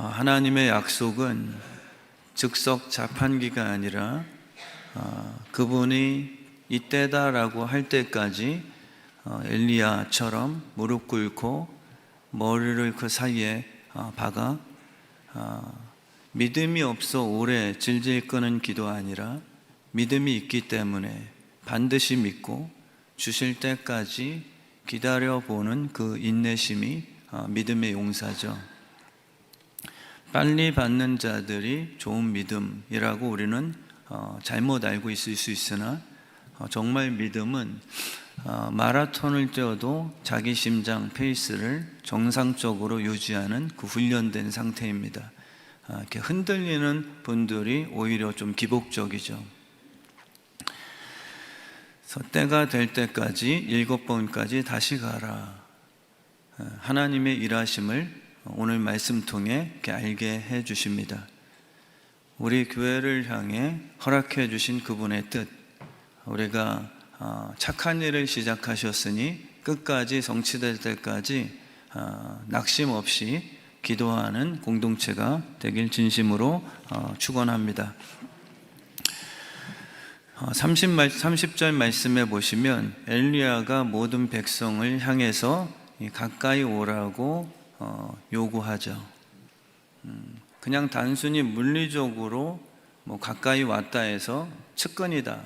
하나님의 약속은 즉석 자판기가 아니라 그분이 이때다라고 할 때까지 엘리야처럼 무릎 꿇고 머리를 그 사이에 박아 믿음이 없어 오래 질질 끄는 기도 아니라 믿음이 있기 때문에 반드시 믿고 주실 때까지 기다려보는 그 인내심이 믿음의 용사죠. 빨리 받는 자들이 좋은 믿음이라고 우리는 잘못 알고 있을 수 있으나 정말 믿음은 마라톤을 뛰어도 자기 심장 페이스를 정상적으로 유지하는 그 훈련된 상태입니다. 이렇게 흔들리는 분들이 오히려 좀 기복적이죠. 그래서 때가 될 때까지 7번까지 다시 가라. 하나님의 일하심을 오늘 말씀 통해 이렇게 알게 해 주십니다. 우리 교회를 향해 허락해 주신 그분의 뜻, 우리가 착한 일을 시작하셨으니 끝까지 성취될 때까지 낙심 없이 기도하는 공동체가 되길 진심으로 축원합니다. 30절 말씀에 보시면 엘리야가 모든 백성을 향해서 가까이 오라고 요구하죠. 그냥 단순히 물리적으로 가까이 왔다 해서 측근이다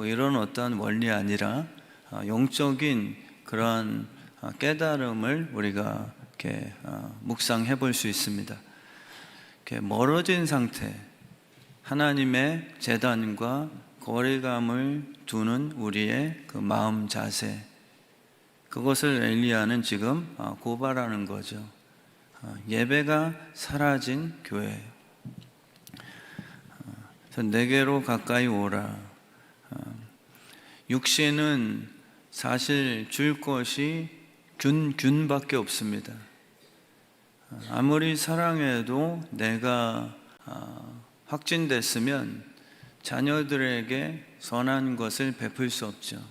이런 어떤 원리 아니라 영적인 그러한 깨달음을 우리가 이렇게 묵상해 볼 수 있습니다. 이렇게 멀어진 상태, 하나님의 제단과 거리감을 두는 우리의 그 마음 자세, 그것을 엘리야는 지금 고발하는 거죠. 예배가 사라진 교회. 내게로 가까이 오라. 육신은 사실 줄 것이 균밖에 없습니다. 아무리 사랑해도 내가 확진됐으면 자녀들에게 선한 것을 베풀 수 없죠.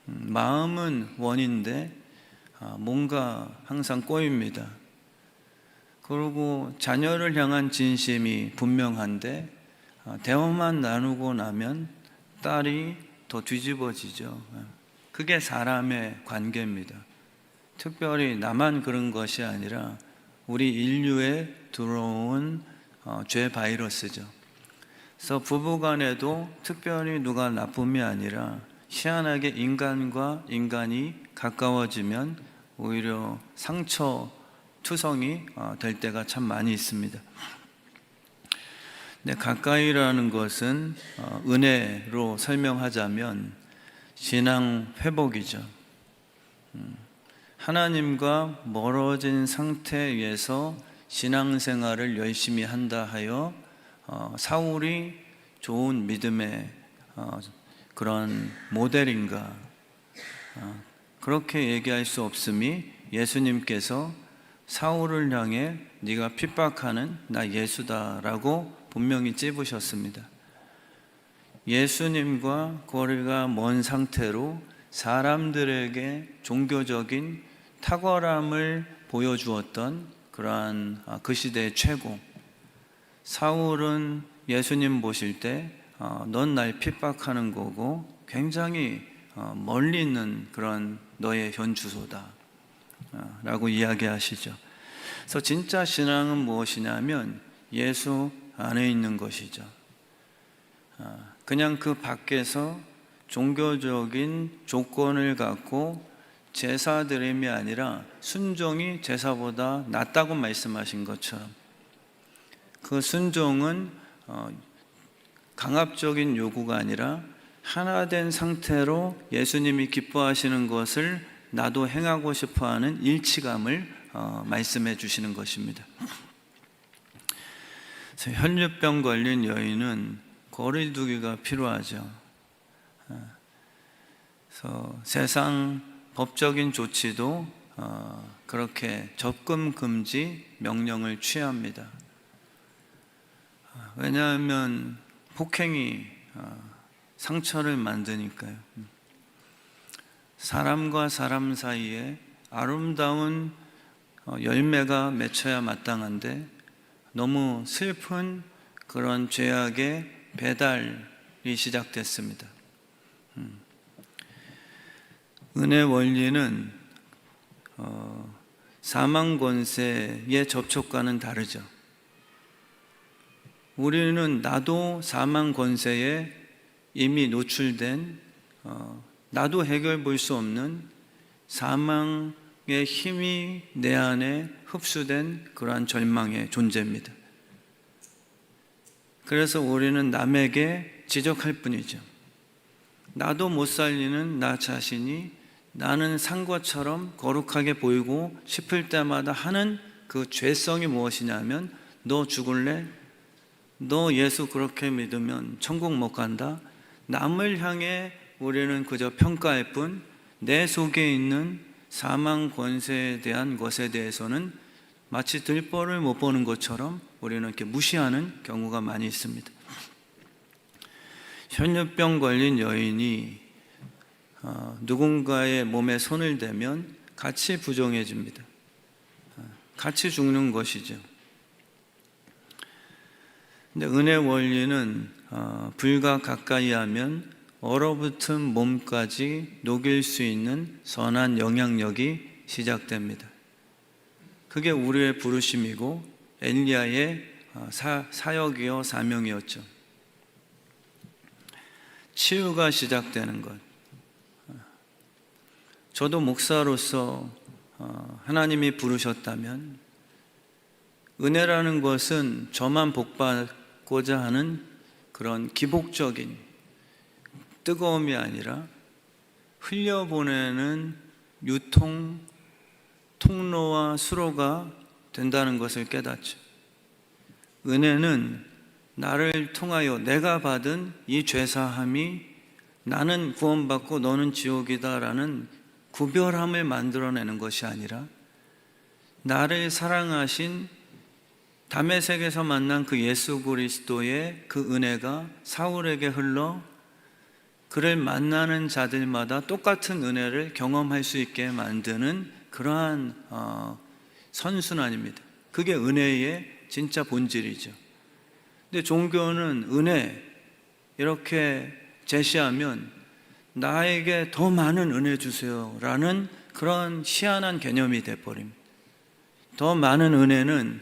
마음은 원인데 뭔가 항상 꼬입니다. 그리고 자녀를 향한 진심이 분명한데 대화만 나누고 나면 딸이 더 뒤집어지죠. 그게 사람의 관계입니다. 특별히 나만 그런 것이 아니라 우리 인류에 들어온 죄 바이러스죠. 그래서 부부간에도 특별히 누가 나쁨이 아니라 희한하게 인간과 인간이 가까워지면 오히려 상처 투성이 될 때가 참 많이 있습니다. 근데 가까이라는 것은 은혜로 설명하자면 신앙 회복이죠. 하나님과 멀어진 상태에서 신앙생활을 열심히 한다 하여 사울이 좋은 믿음의 그런 모델인가? 그렇게 얘기할 수 없음이 예수님께서 사울을 향해 네가 핍박하는 나 예수다라고 분명히 찝으셨습니다. 예수님과 거리가 먼 상태로 사람들에게 종교적인 탁월함을 보여주었던 그러한 그 시대의 최고. 사울은 예수님 보실 때 넌 날 핍박하는 거고 굉장히 멀리 있는 그런 너의 현주소다 라고 이야기하시죠. 그래서 진짜 신앙은 무엇이냐면 예수 안에 있는 것이죠. 그냥 그 밖에서 종교적인 조건을 갖고 제사 드림이 아니라 순종이 제사보다 낫다고 말씀하신 것처럼 그 순종은 강압적인 요구가 아니라 하나 된 상태로 예수님이 기뻐하시는 것을 나도 행하고 싶어하는 일치감을 말씀해 주시는 것입니다. 혈류병 걸린 여인은 거리두기가 필요하죠. 그래서 세상 법적인 조치도 그렇게 접근 금지 명령을 취합니다. 왜냐하면 폭행이 상처를 만드니까요. 사람과 사람 사이에 아름다운 열매가 맺혀야 마땅한데 너무 슬픈 그런 죄악의 배달이 시작됐습니다. 은혜 원리는 사망 권세의 접촉과는 다르죠. 우리는 나도 사망 권세에 이미 노출된, 나도 해결 볼 수 없는 사망의 힘이 내 안에 흡수된 그러한 절망의 존재입니다. 그래서 우리는 남에게 지적할 뿐이죠. 나도 못 살리는 나 자신이 나는 산 것처럼 거룩하게 보이고 싶을 때마다 하는 그 죄성이 무엇이냐면, 너 죽을래? 너 예수 그렇게 믿으면 천국 못 간다? 남을 향해 우리는 그저 평가할 뿐, 내 속에 있는 사망 권세에 대한 것에 대해서는 마치 들보를 못 보는 것처럼 우리는 이렇게 무시하는 경우가 많이 있습니다. 혈류병 걸린 여인이 누군가의 몸에 손을 대면 같이 부정해집니다. 같이 죽는 것이죠. 근데 은혜 원리는 불과 가까이 하면 얼어붙은 몸까지 녹일 수 있는 선한 영향력이 시작됩니다. 그게 우리의 부르심이고 엘리야의 사역이요 사명이었죠. 치유가 시작되는 것. 저도 목사로서 하나님이 부르셨다면, 은혜라는 것은 저만 복받고자 하는 그런 기복적인 뜨거움이 아니라 흘려보내는 유통, 통로와 수로가 된다는 것을 깨닫죠. 은혜는 나를 통하여 내가 받은 이 죄사함이 나는 구원받고 너는 지옥이다라는 구별함을 만들어내는 것이 아니라, 나를 사랑하신 다메섹에서 만난 그 예수 그리스도의 그 은혜가 사울에게 흘러 그를 만나는 자들마다 똑같은 은혜를 경험할 수 있게 만드는 그러한 선순환입니다. 그게 은혜의 진짜 본질이죠. 근데 종교는 은혜 이렇게 제시하면 나에게 더 많은 은혜 주세요 라는 그런 희한한 개념이 돼버립니다. 더 많은 은혜는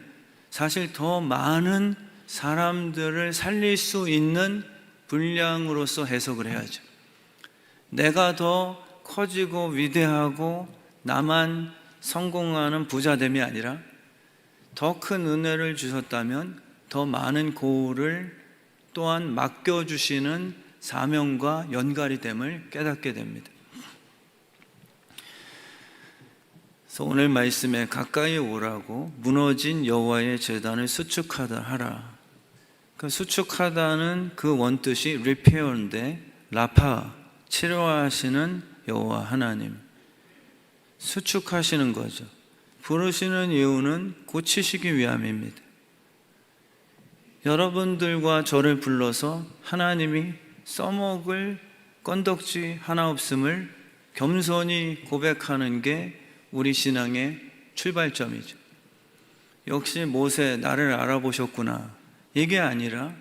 사실 더 많은 사람들을 살릴 수 있는 분량으로서 해석을 해야죠. 내가 더 커지고 위대하고 나만 성공하는 부자됨이 아니라, 더 큰 은혜를 주셨다면 더 많은 고울을 또한 맡겨주시는 사명과 연갈이 됨을 깨닫게 됩니다. 그래서 오늘 말씀에 가까이 오라고 무너진 여호와의 제단을 수축하다 하라. 그 수축하다는 그 원뜻이 repair인데, 라파, 치료하시는 여호와 하나님, 수축하시는 거죠. 부르시는 이유는 고치시기 위함입니다. 여러분들과 저를 불러서 하나님이 써먹을 건덕지 하나 없음을 겸손히 고백하는 게 우리 신앙의 출발점이죠. 역시 모세 나를 알아보셨구나, 이게 아니라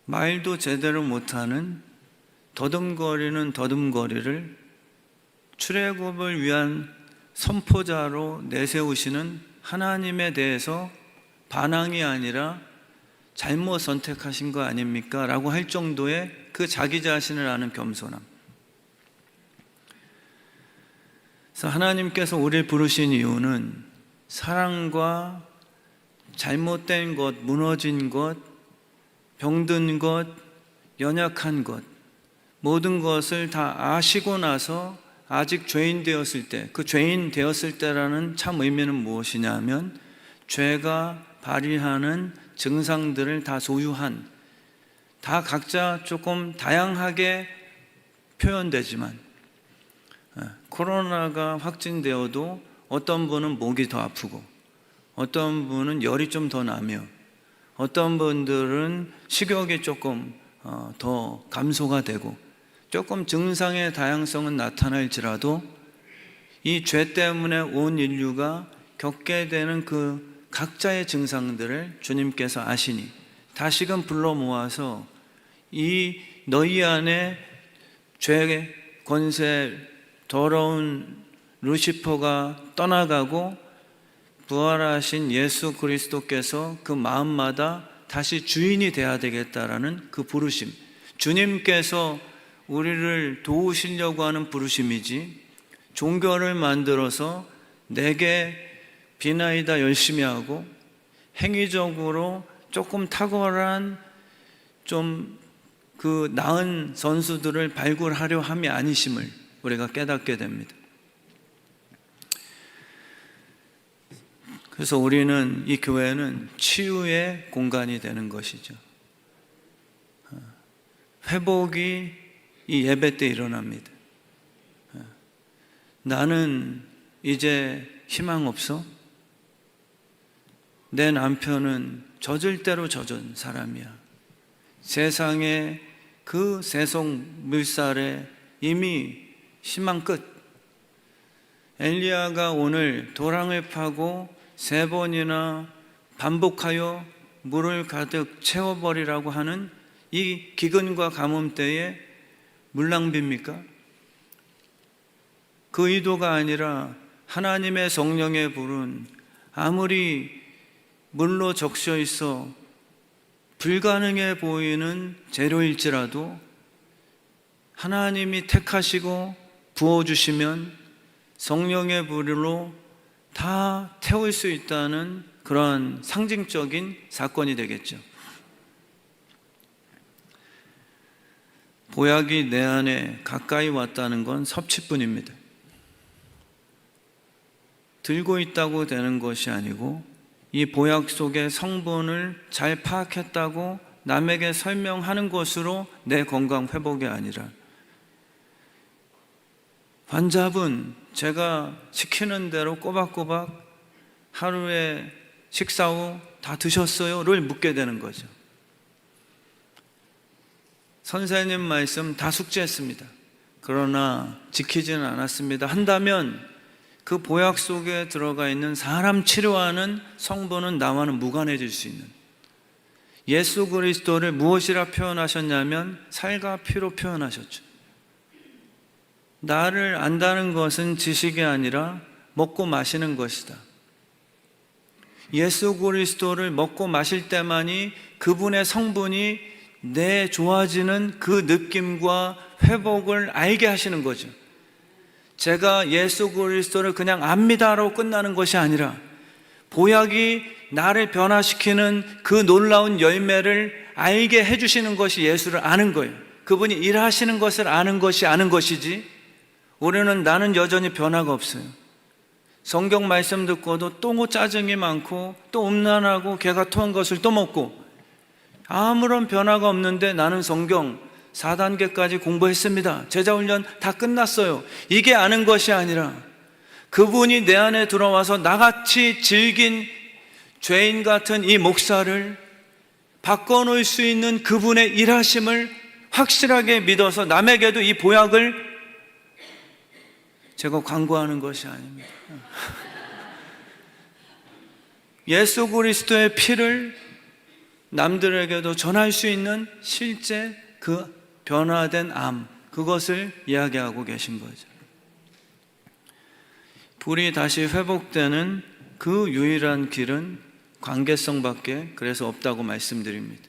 말도 제대로 못하는 더듬거리는 더듬거리를 출애굽을 위한 선포자로 내세우시는 하나님에 대해서 반항이 아니라 잘못 선택하신 거 아닙니까? 라고 할 정도의 그 자기 자신을 아는 겸손함. 그래서 하나님께서 우리를 부르신 이유는 사랑과 잘못된 것, 무너진 것, 병든 것, 연약한 것, 모든 것을 다 아시고 나서 아직 죄인 되었을 때, 그 죄인 되었을 때라는 참 의미는 무엇이냐 하면, 죄가 발휘하는 증상들을 다 소유한, 다 각자 조금 다양하게 표현되지만, 코로나가 확진되어도 어떤 분은 목이 더 아프고, 어떤 분은 열이 좀 더 나며, 어떤 분들은 식욕이 조금 더 감소가 되고, 조금 증상의 다양성은 나타날지라도 이 죄 때문에 온 인류가 겪게 되는 그 각자의 증상들을 주님께서 아시니 다시금 불러 모아서 이 너희 안에 죄의 권세 더러운 루시퍼가 떠나가고 부활하신 예수 그리스도께서 그 마음마다 다시 주인이 되어야 되겠다라는 그 부르심, 주님께서 우리를 도우시려고 하는 부르심이지 종교를 만들어서 내게 비나이다 열심히 하고 행위적으로 조금 탁월한 좀 그 나은 선수들을 발굴하려 함이 아니심을 우리가 깨닫게 됩니다. 그래서 우리는 이 교회는 치유의 공간이 되는 것이죠. 회복이 이 예배 때 일어납니다. 나는 이제 희망 없어? 내 남편은 젖을 대로 젖은 사람이야. 세상의 그 세속 물살에 이미 희망 끝. 엘리야가 오늘 도랑을 파고 3번이나 반복하여 물을 가득 채워버리라고 하는 이 기근과 가뭄 때에 물낭비입니까? 그 의도가 아니라 하나님의 성령의 불은 아무리 물로 적셔 있어 불가능해 보이는 재료일지라도 하나님이 택하시고 부어주시면 성령의 불로 다 태울 수 있다는 그러한 상징적인 사건이 되겠죠. 보약이 내 안에 가까이 왔다는 건 섭취뿐입니다. 들고 있다고 되는 것이 아니고 이 보약 속의 성분을 잘 파악했다고 남에게 설명하는 것으로 내 건강 회복이 아니라, 환자분 제가 시키는 대로 꼬박꼬박 하루에 식사 후 다 드셨어요?를 묻게 되는 거죠. 선생님 말씀 다 숙지했습니다. 그러나 지키지는 않았습니다. 한다면 그 보약 속에 들어가 있는 사람 치료하는 성분은 나와는 무관해질 수 있는, 예수 그리스도를 무엇이라 표현하셨냐면 살과 피로 표현하셨죠. 나를 안다는 것은 지식이 아니라 먹고 마시는 것이다. 예수 그리스도를 먹고 마실 때만이 그분의 성분이 내 좋아지는 그 느낌과 회복을 알게 하시는 거죠. 제가 예수 그리스도를 그냥 압니다로 끝나는 것이 아니라 보약이 나를 변화시키는 그 놀라운 열매를 알게 해주시는 것이 예수를 아는 거예요. 그분이 일하시는 것을 아는 것이 아는 것이지, 우리는 나는 여전히 변화가 없어요. 성경 말씀 듣고도 또 짜증이 많고 또 음란하고 개가 토한 것을 또 먹고 아무런 변화가 없는데 나는 성경 4단계까지 공부했습니다. 제자훈련 다 끝났어요. 이게 아는 것이 아니라 그분이 내 안에 들어와서 나같이 질긴 죄인 같은 이 목사를 바꿔놓을 수 있는 그분의 일하심을 확실하게 믿어서 남에게도 이 보약을 제가 광고하는 것이 아닙니다. 예수 그리스도의 피를 남들에게도 전할 수 있는 실제 그 변화된 암, 그것을 이야기하고 계신 거죠. 불이 다시 회복되는 그 유일한 길은 관계성밖에 그래서 없다고 말씀드립니다.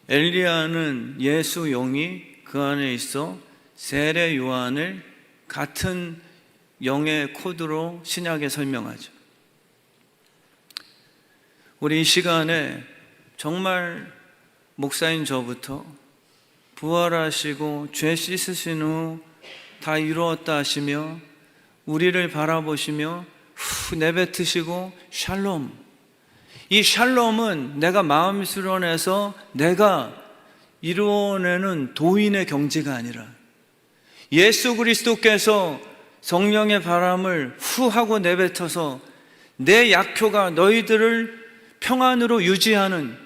엘리야는 예수 영이 그 안에 있어 세례 요한을 같은 영의 코드로 신약에 설명하죠. 우리 이 시간에 정말 목사인 저부터 부활하시고 죄 씻으신 후 다 이루었다 하시며 우리를 바라보시며 후 내뱉으시고 샬롬, 이 샬롬은 내가 마음 수련해서 내가 이루어내는 도인의 경지가 아니라 예수 그리스도께서 성령의 바람을 후 하고 내뱉어서 내 약효가 너희들을 평안으로 유지하는,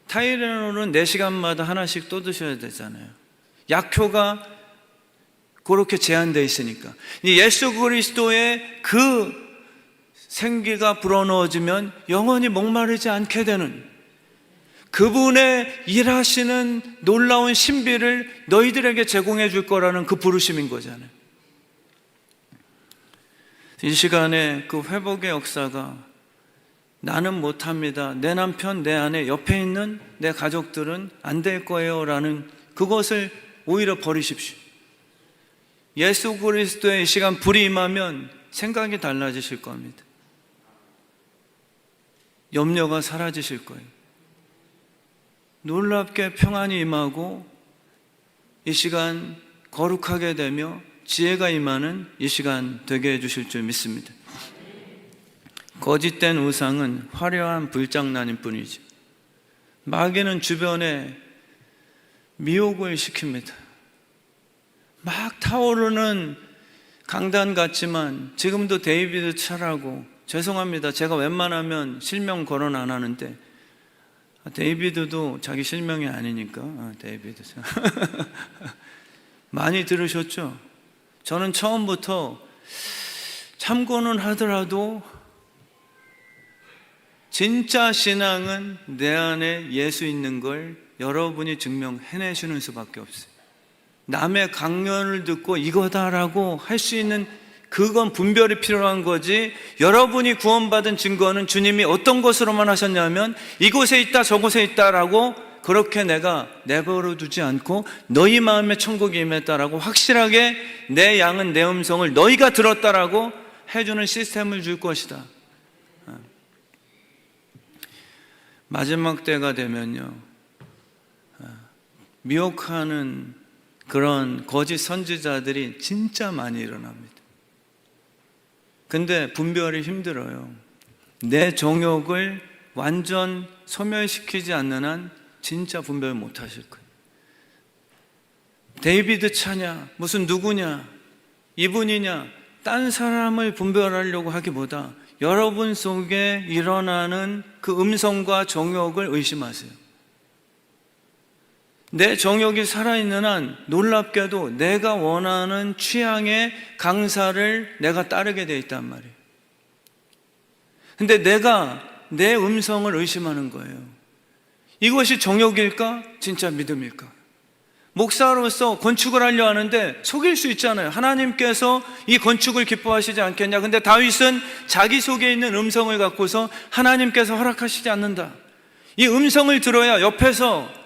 타이레놀은 4시간마다 하나씩 또 드셔야 되잖아요. 약효가 그렇게 제한되어 있으니까 예수 그리스도의 그 생기가 불어넣어지면 영원히 목마르지 않게 되는 그분의 일하시는 놀라운 신비를 너희들에게 제공해 줄 거라는 그 부르심인 거잖아요. 이 시간에 그 회복의 역사가 나는 못합니다, 내 남편, 내 아내, 옆에 있는 내 가족들은 안 될 거예요 라는 그것을 오히려 버리십시오. 예수 그리스도의 이 시간 불이 임하면 생각이 달라지실 겁니다. 염려가 사라지실 거예요. 놀랍게 평안이 임하고 이 시간 거룩하게 되며 지혜가 임하는 이 시간 되게 해주실 줄 믿습니다. 거짓된 우상은 화려한 불장난일 뿐이죠. 마귀는 주변에 미혹을 시킵니다. 막 타오르는 강단 같지만 지금도 데이비드 차라고, 죄송합니다, 제가 웬만하면 실명 거론 안 하는데 데이비드도 자기 실명이 아니니까 데이비드 많이 들으셨죠? 저는 처음부터 참고는 하더라도 진짜 신앙은 내 안에 예수 있는 걸 여러분이 증명해내시는 수밖에 없어요. 남의 강연을 듣고 이거다라고 할 수 있는 그건 분별이 필요한 거지, 여러분이 구원받은 증거는 주님이 어떤 것으로만 하셨냐면 이곳에 있다 저곳에 있다라고 그렇게 내가 내버려 두지 않고 너희 마음에 천국이 임했다라고 확실하게 내 양은 내 음성을 너희가 들었다라고 해주는 시스템을 줄 것이다. 마지막 때가 되면요, 미혹하는 그런 거짓 선지자들이 진짜 많이 일어납니다. 근데 분별이 힘들어요. 내 정욕을 완전 소멸시키지 않는 한 진짜 분별 못 하실 거예요. 데이비드 차냐, 무슨 누구냐, 이분이냐, 딴 사람을 분별하려고 하기보다 여러분 속에 일어나는 그 음성과 정욕을 의심하세요. 내 정욕이 살아있는 한 놀랍게도 내가 원하는 취향의 강사를 내가 따르게 돼 있단 말이에요. 근데 내가 내 음성을 의심하는 거예요. 이것이 정욕일까? 진짜 믿음일까? 목사로서 건축을 하려 하는데 속일 수 있잖아요. 하나님께서 이 건축을 기뻐하시지 않겠냐. 근데 다윗은 자기 속에 있는 음성을 갖고서 하나님께서 허락하시지 않는다. 이 음성을 들어야 옆에서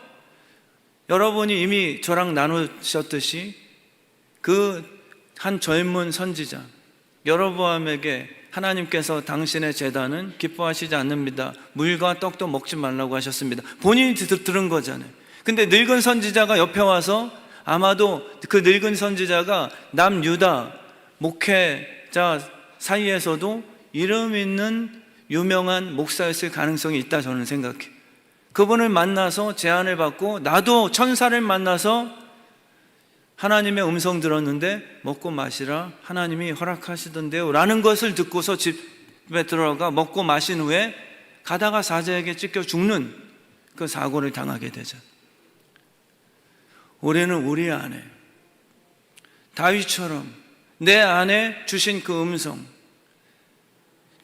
여러분이 이미 저랑 나누셨듯이 그 한 젊은 선지자 여로보암에게 하나님께서 당신의 제단은 기뻐하시지 않습니다, 물과 떡도 먹지 말라고 하셨습니다. 본인이 들은 거잖아요. 근데 늙은 선지자가 옆에 와서, 아마도 그 늙은 선지자가 남유다 목회자 사이에서도 이름 있는 유명한 목사였을 가능성이 있다 저는 생각해요. 그분을 만나서 제안을 받고 나도 천사를 만나서 하나님의 음성 들었는데 먹고 마시라 하나님이 허락하시던데요 라는 것을 듣고서 집에 들어가 먹고 마신 후에 가다가 사자에게 찢겨 죽는 그 사고를 당하게 되죠. 우리는 우리 안에 다윗처럼 내 안에 주신 그 음성,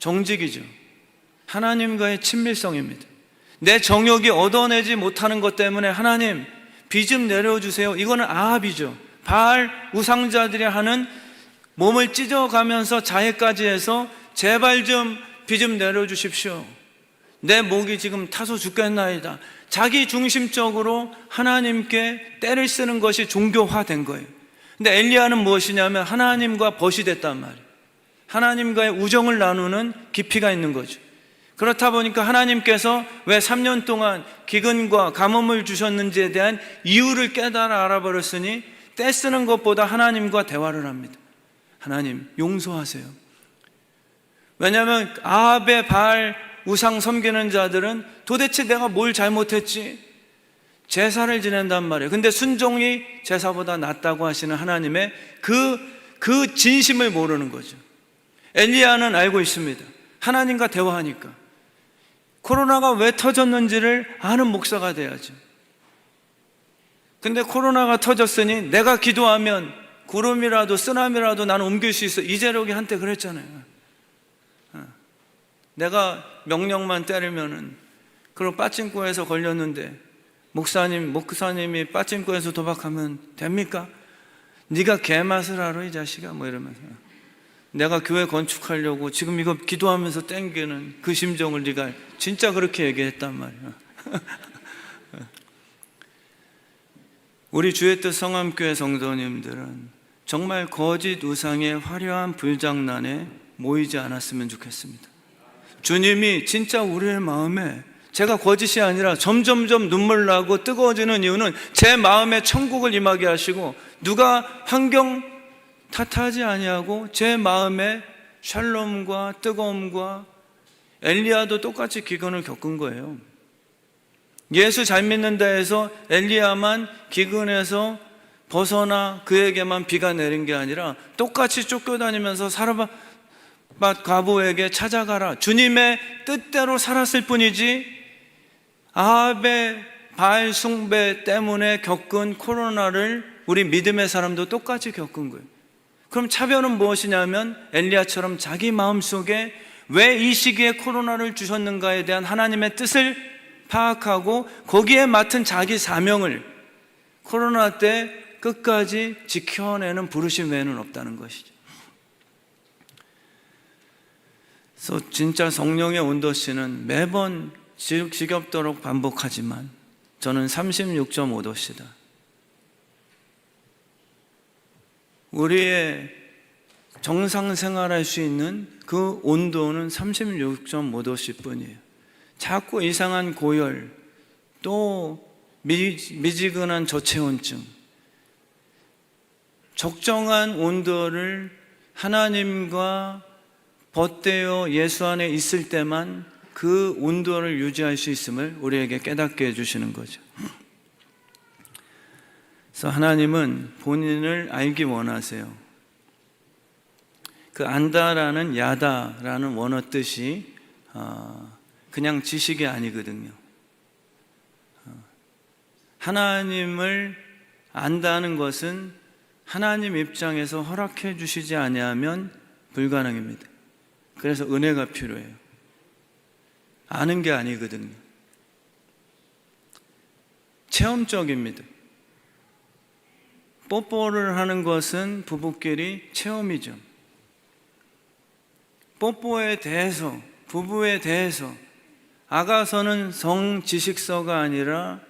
정직이죠. 하나님과의 친밀성입니다. 내 정욕이 얻어내지 못하는 것 때문에 하나님 비 좀 내려주세요, 이거는 아합이죠. 바알 우상자들이 하는 몸을 찢어가면서 자해까지 해서 제발 좀 비 좀 내려주십시오, 내 목이 지금 타서 죽겠나이다. 자기 중심적으로 하나님께 때를 쓰는 것이 종교화된 거예요. 근데 엘리야는 무엇이냐면 하나님과 벗이 됐단 말이에요. 하나님과의 우정을 나누는 깊이가 있는 거죠. 그렇다 보니까 하나님께서 왜 3년 동안 기근과 가뭄을 주셨는지에 대한 이유를 깨달아 알아버렸으니 때 쓰는 것보다 하나님과 대화를 합니다. 하나님 용서하세요. 왜냐하면 아합의 바알 우상 섬기는 자들은 도대체 내가 뭘 잘못했지? 제사를 지낸단 말이에요. 근데 순종이 제사보다 낫다고 하시는 하나님의 그 진심을 모르는 거죠. 엘리야는 알고 있습니다. 하나님과 대화하니까. 코로나가 왜 터졌는지를 아는 목사가 돼야죠. 근데 코로나가 터졌으니 내가 기도하면 구름이라도 쓰나미라도 나는 옮길 수 있어. 이재력이 한때 그랬잖아요. 내가 명령만 때리면은, 그리고 빠찡코에서 걸렸는데 목사님이 빠찡코에서 도박하면 됩니까? 네가 개맛을 알아 이 자식아, 뭐 이러면서. 내가 교회 건축하려고 지금 이거 기도하면서 땡기는 그 심정을 네가 진짜 그렇게 얘기했단 말이야. 우리 주의 뜻 성함교회 성도님들은 정말 거짓 우상의 화려한 불장난에 모이지 않았으면 좋겠습니다. 주님이 진짜 우리의 마음에, 제가 거짓이 아니라 점점점 눈물 나고 뜨거워지는 이유는 제 마음에 천국을 임하게 하시고, 누가 환경 탓하지 아니하고 제 마음에 샬롬과 뜨거움과, 엘리야도 똑같이 기근을 겪은 거예요. 예수 잘 믿는다 해서 엘리야만 기근에서 벗어나 그에게만 비가 내린 게 아니라 똑같이 쫓겨다니면서 사르밧 과부에게 찾아가라, 주님의 뜻대로 살았을 뿐이지, 아합의 바알 숭배 때문에 겪은 코로나를 우리 믿음의 사람도 똑같이 겪은 거예요. 그럼 차별은 무엇이냐면, 엘리야처럼 자기 마음속에 왜 이 시기에 코로나를 주셨는가에 대한 하나님의 뜻을 파악하고 거기에 맡은 자기 사명을 코로나 때 끝까지 지켜내는 부르심 외에는 없다는 것이죠. 그래서 진짜 성령의 온도씨는 매번 지겹도록 반복하지만 저는 36.5도씨다. 우리의 정상 생활할 수 있는 그 온도는 36.5도씨 뿐이에요. 자꾸 이상한 고열, 또 미지근한 저체온증, 적정한 온도를 하나님과 벗되어 예수 안에 있을 때만 그 온도를 유지할 수 있음을 우리에게 깨닫게 해주시는 거죠. 그래서 하나님은 본인을 알기 원하세요. 그 안다라는 야다라는 원어 뜻이 그냥 지식이 아니거든요. 하나님을 안다는 것은 하나님 입장에서 허락해 주시지 아니하면 불가능입니다. 그래서 은혜가 필요해요. 아는 게 아니거든요. 체험적입니다. 뽀뽀를 하는 것은 부부끼리 체험이죠. 뽀뽀에 대해서, 부부에 대해서 아가서는 성지식서가 아니라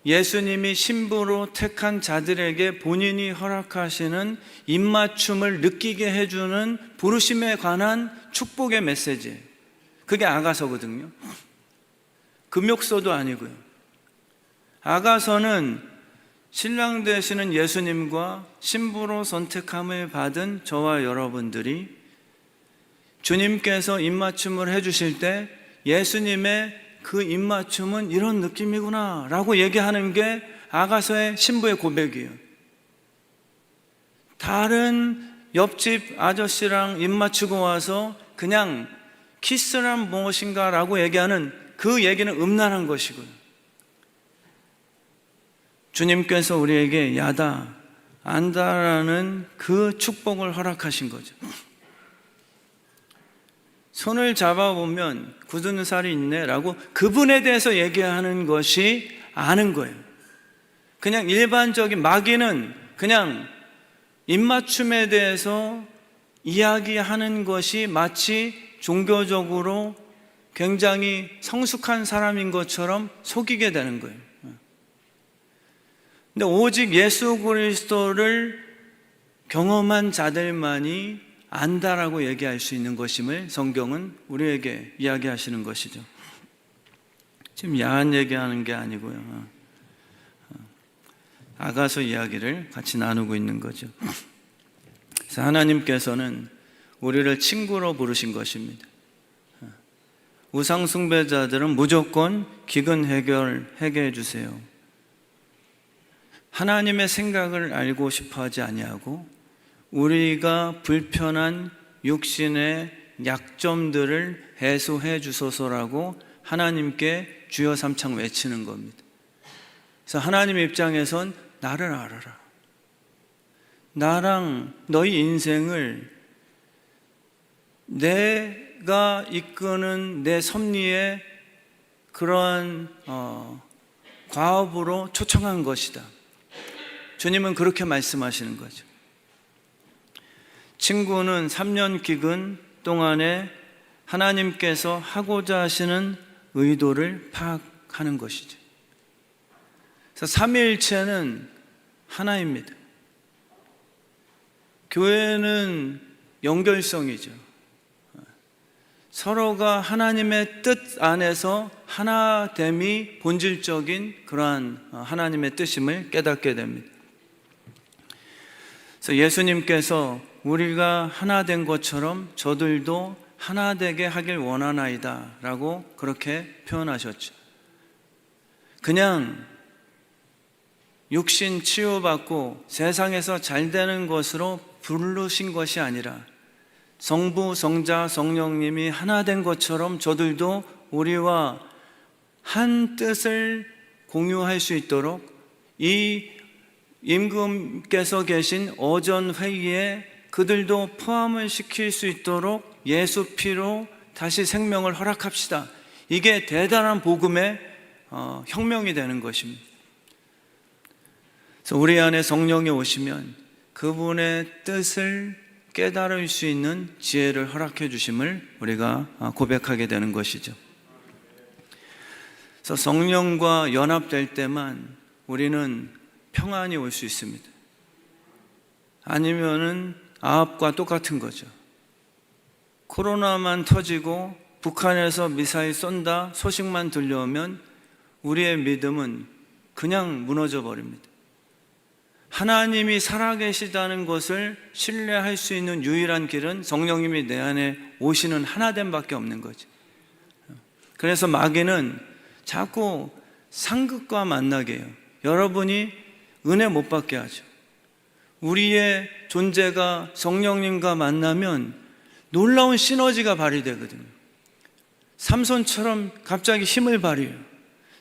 예수님이 신부로 택한 자들에게 본인이 허락하시는 입맞춤을 느끼게 해주는 부르심에 관한 축복의 메시지예요. 그게 아가서거든요. 금욕서도 아니고요. 아가서는 신랑 되시는 예수님과 신부로 선택함을 받은 저와 여러분들이 주님께서 입맞춤을 해주실 때 예수님의 그 입맞춤은 이런 느낌이구나 라고 얘기하는 게 아가서의 신부의 고백이에요. 다른 옆집 아저씨랑 입맞추고 와서 그냥 키스란 무엇인가 라고 얘기하는 그 얘기는 음란한 것이고요. 주님께서 우리에게 야다, 안다라는 그 축복을 허락하신 거죠. 손을 잡아보면 굳은 살이 있네 라고 그분에 대해서 얘기하는 것이 아는 거예요. 그냥 일반적인 마귀는 그냥 입맞춤에 대해서 이야기하는 것이 마치 종교적으로 굉장히 성숙한 사람인 것처럼 속이게 되는 거예요. 근데 오직 예수 그리스도를 경험한 자들만이 안다라고 얘기할 수 있는 것임을 성경은 우리에게 이야기하시는 것이죠. 지금 야한 얘기하는 게 아니고요. 아가서 이야기를 같이 나누고 있는 거죠. 그래서 하나님께서는 우리를 친구로 부르신 것입니다. 우상 숭배자들은 무조건 기근 해결해 주세요. 하나님의 생각을 알고 싶어 하지 아니하고 우리가 불편한 육신의 약점들을 해소해 주소서라고 하나님께 주여 삼창 외치는 겁니다. 그래서 하나님 입장에선 나를 알아라. 나랑 너희 인생을 내가 이끄는 내 섭리의 그러한 과업으로 초청한 것이다. 주님은 그렇게 말씀하시는 거죠. 친구는 3년 기근 동안에 하나님께서 하고자 하시는 의도를 파악하는 것이죠. 그래서 삼위일체는 하나입니다. 교회는 연결성이죠. 서로가 하나님의 뜻 안에서 하나됨이 본질적인 그러한 하나님의 뜻임을 깨닫게 됩니다. 그래서 예수님께서 우리가 하나 된 것처럼 저들도 하나 되게 하길 원하나이다 라고 그렇게 표현하셨죠. 그냥 육신 치유받고 세상에서 잘 되는 것으로 부르신 것이 아니라 성부, 성자, 성령님이 하나 된 것처럼 저들도 우리와 한 뜻을 공유할 수 있도록 이 임금께서 계신 어전 회의에 그들도 포함을 시킬 수 있도록 예수 피로 다시 생명을 허락합시다. 이게 대단한 복음의 혁명이 되는 것입니다. 그래서 우리 안에 성령이 오시면 그분의 뜻을 깨달을 수 있는 지혜를 허락해 주심을 우리가 고백하게 되는 것이죠. 그래서 성령과 연합될 때만 우리는 평안이 올 수 있습니다. 아니면은 아합과 똑같은 거죠. 코로나만 터지고 북한에서 미사일 쏜다 소식만 들려오면 우리의 믿음은 그냥 무너져 버립니다. 하나님이 살아계시다는 것을 신뢰할 수 있는 유일한 길은 성령님이 내 안에 오시는 하나됨밖에 없는 거죠. 그래서 마귀는 자꾸 상극과 만나게 해요. 여러분이 은혜 못 받게 하죠. 우리의 존재가 성령님과 만나면 놀라운 시너지가 발휘되거든요. 삼손처럼 갑자기 힘을 발휘해요.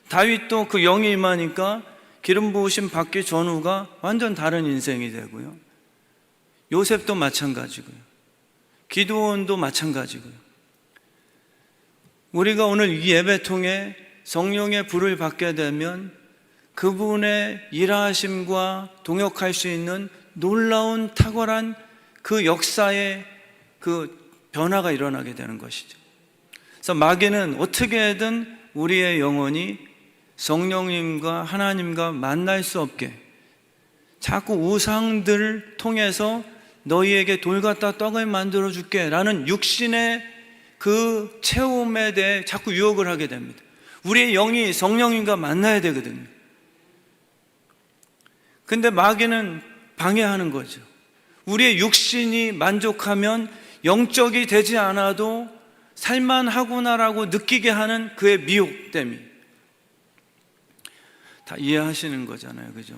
다윗도 그 영이 임하니까 기름 부으심 받기 전후가 완전 다른 인생이 되고요. 요셉도 마찬가지고요. 기드온도 마찬가지고요. 우리가 오늘 이 예배 통해 성령의 불을 받게 되면 그분의 일하심과 동역할 수 있는 놀라운 탁월한 그 역사의 그 변화가 일어나게 되는 것이죠. 그래서 마귀는 어떻게든 우리의 영혼이 성령님과 하나님과 만날 수 없게 자꾸 우상들을 통해서 너희에게 돌 갖다 떡을 만들어 줄게 라는 육신의 그 체험에 대해 자꾸 유혹을 하게 됩니다. 우리의 영이 성령님과 만나야 되거든요. 근데 마귀는 방해하는 거죠. 우리의 육신이 만족하면 영적이 되지 않아도 살만하구나라고 느끼게 하는 그의 미혹 때문에 다 이해하시는 거잖아요. 그죠?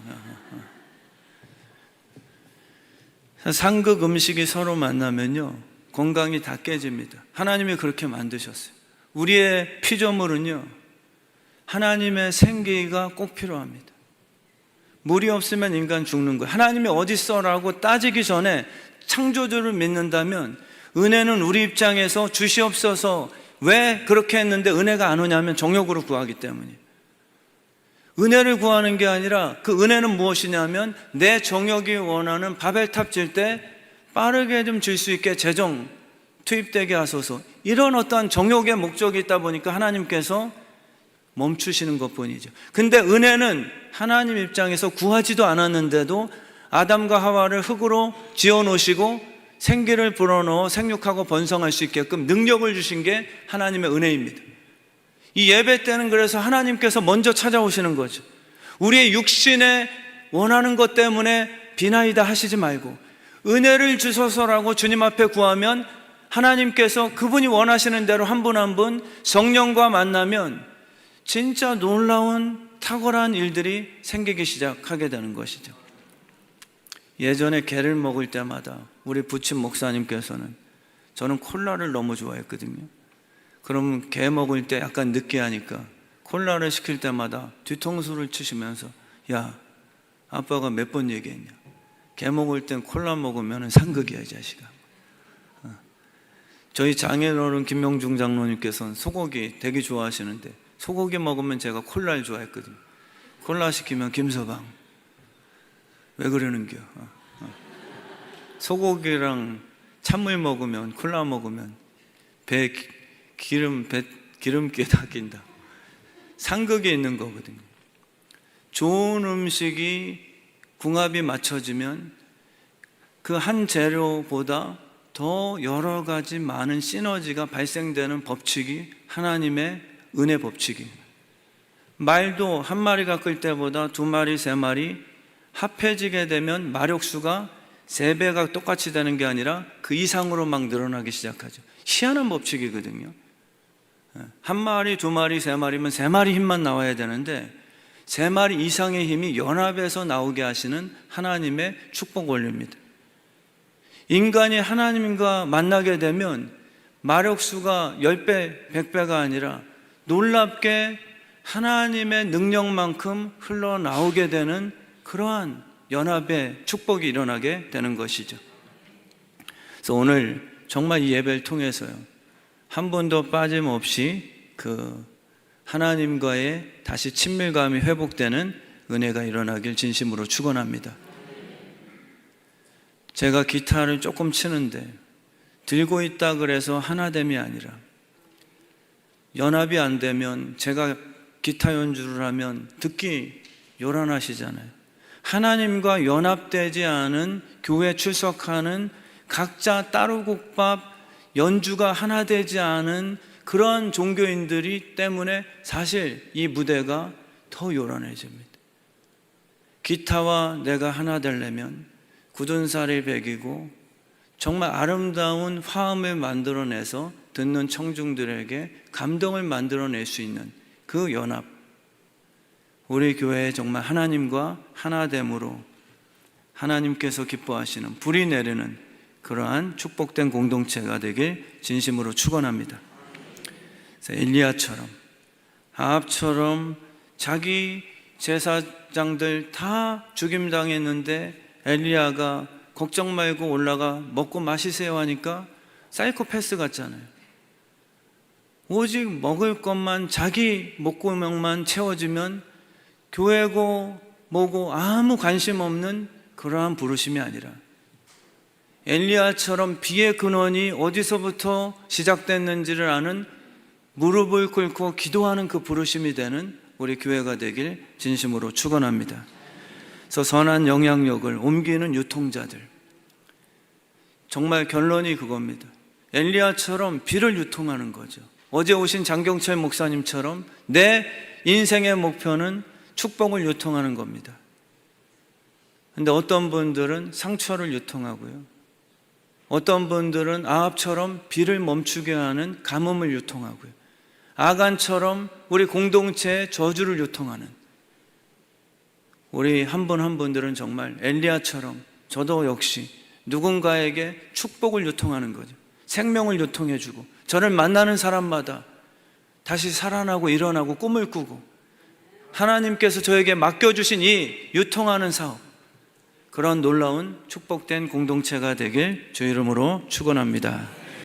상극 음식이 서로 만나면요 건강이 다 깨집니다. 하나님이 그렇게 만드셨어요. 우리의 피조물은요 하나님의 생기가 꼭 필요합니다. 물이 없으면 인간 죽는 거예요. 하나님이 어디 있어라고 따지기 전에 창조주를 믿는다면 은혜는 우리 입장에서 주시옵소서 왜 그렇게 했는데 은혜가 안 오냐면 정욕으로 구하기 때문이에요. 은혜를 구하는 게 아니라 그 은혜는 무엇이냐면 내 정욕이 원하는 바벨탑 질 때 빠르게 좀 질 수 있게 재정 투입되게 하소서. 이런 어떠한 정욕의 목적이 있다 보니까 하나님께서 멈추시는 것뿐이죠. 근데 은혜는 하나님 입장에서 구하지도 않았는데도 아담과 하와를 흙으로 지어 놓으시고 생기를 불어넣어 생육하고 번성할 수 있게끔 능력을 주신 게 하나님의 은혜입니다. 이 예배 때는 그래서 하나님께서 먼저 찾아오시는 거죠. 우리의 육신에 원하는 것 때문에 비나이다 하시지 말고 은혜를 주소서라고 주님 앞에 구하면 하나님께서 그분이 원하시는 대로 한 분 한 분 성령과 만나면 진짜 놀라운 탁월한 일들이 생기기 시작하게 되는 것이죠. 예전에 게를 먹을 때마다 우리 부친 목사님께서는 저는 콜라를 너무 좋아했거든요. 그러면 게 먹을 때 약간 느끼하니까 콜라를 시킬 때마다 뒤통수를 치시면서 야 아빠가 몇 번 얘기했냐, 게 먹을 땐 콜라 먹으면 상극이야 이 자식아. 저희 장인어른 김명중 장로님께서는 소고기 되게 좋아하시는데 소고기 먹으면 제가 콜라를 좋아했거든요. 콜라 시키면 김서방 왜 그러는겨? 소고기랑 찬물 먹으면 콜라 먹으면 배 기름기에 다 낀다. 상극이 있는 거거든요. 좋은 음식이 궁합이 맞춰지면 그 한 재료보다 더 여러 가지 많은 시너지가 발생되는 법칙이 하나님의 은혜 법칙이에요. 말도 한 마리가 끌 때보다 두 마리, 세 마리 합해지게 되면 마력수가 3배가 똑같이 되는 게 아니라 그 이상으로 막 늘어나기 시작하죠. 희한한 법칙이거든요. 한 마리, 두 마리, 세 마리면 3마리 힘만 나와야 되는데 3마리 이상의 힘이 연합해서 나오게 하시는 하나님의 축복 원리입니다. 인간이 하나님과 만나게 되면 마력수가 10배, 100배가 아니라 놀랍게 하나님의 능력만큼 흘러나오게 되는 그러한 연합의 축복이 일어나게 되는 것이죠. 그래서 오늘 정말 이 예배를 통해서요, 한 번도 빠짐없이 그 하나님과의 다시 친밀감이 회복되는 은혜가 일어나길 진심으로 축원합니다. 제가 기타를 조금 치는데 들고 있다 그래서 하나됨이 아니라 연합이 안 되면 제가 기타 연주를 하면 듣기 요란하시잖아요. 하나님과 연합되지 않은 교회 출석하는 각자 따로국밥 연주가 하나 되지 않은 그런 종교인들이 때문에 사실 이 무대가 더 요란해집니다. 기타와 내가 하나 되려면 굳은 살이 배기고 정말 아름다운 화음을 만들어내서 듣는 청중들에게 감동을 만들어낼 수 있는 그 연합, 우리 교회에 정말 하나님과 하나됨으로 하나님께서 기뻐하시는 불이 내리는 그러한 축복된 공동체가 되길 진심으로 축원합니다. 엘리야처럼, 아합처럼 자기 제사장들 다 죽임당했는데 엘리야가 걱정 말고 올라가 먹고 마시세요 하니까 사이코패스 같잖아요. 오직 먹을 것만, 자기 목구멍만 채워지면 교회고 뭐고 아무 관심 없는 그러한 부르심이 아니라 엘리야처럼 비의 근원이 어디서부터 시작됐는지를 아는 무릎을 꿇고 기도하는 그 부르심이 되는 우리 교회가 되길 진심으로 축원합니다. 그래서 선한 영향력을 옮기는 유통자들, 정말 결론이 그겁니다. 엘리야처럼 비를 유통하는 거죠. 어제 오신 장경철 목사님처럼 내 인생의 목표는 축복을 유통하는 겁니다. 근데 어떤 분들은 상처를 유통하고요, 어떤 분들은 아합처럼 비를 멈추게 하는 가뭄을 유통하고요, 아간처럼 우리 공동체의 저주를 유통하는, 우리 한 분 한 분들은 정말 엘리야처럼 저도 역시 누군가에게 축복을 유통하는 거죠. 생명을 유통해주고 저를 만나는 사람마다 다시 살아나고 일어나고 꿈을 꾸고 하나님께서 저에게 맡겨주신 이 유통하는 사업, 그런 놀라운 축복된 공동체가 되길 주 이름으로 축원합니다.